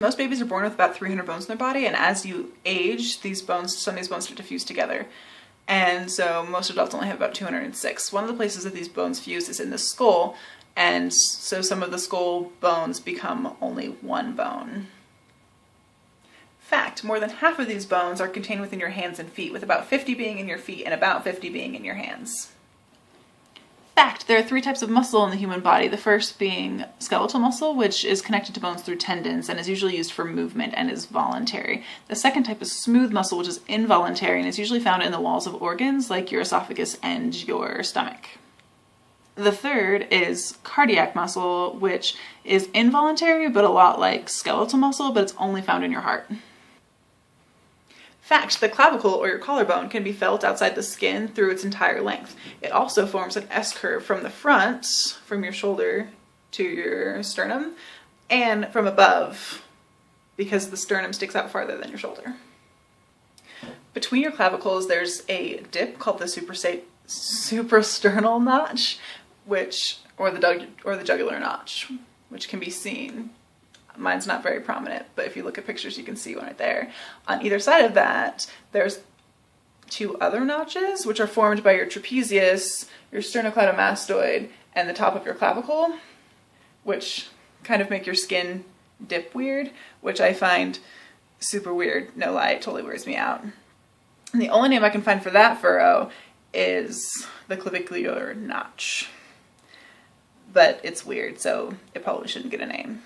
Most babies are born with about 300 bones in their body, and as you age, some of these bones start to fuse together. And so most adults only have about 206. One of the places that these bones fuse is in the skull, and so some of the skull bones become only one bone. Fact, more than half of these bones are contained within your hands and feet, with about 50 being in your feet and about 50 being in your hands. Fact, there are 3 types of muscle in the human body, the first being skeletal muscle, which is connected to bones through tendons and is usually used for movement and is voluntary. The second type is smooth muscle, which is involuntary and is usually found in the walls of organs like your esophagus and your stomach. The third is cardiac muscle, which is involuntary but a lot like skeletal muscle, but it's only found in your heart. Fact, the clavicle, or your collarbone, can be felt outside the skin through its entire length. It also forms an S-curve from the front, from your shoulder to your sternum, and from above, because the sternum sticks out farther than your shoulder. Between your clavicles, there's a dip called the suprasternal notch, or the jugular notch, which can be seen. Mine's not very prominent, but if you look at pictures, you can see one right there. On either side of that, there's 2 other notches, which are formed by your trapezius, your sternocleidomastoid, and the top of your clavicle, which kind of make your skin dip weird, which I find super weird. No lie, it totally wears me out. And the only name I can find for that furrow is the clavicular notch. But it's weird, so it probably shouldn't get a name.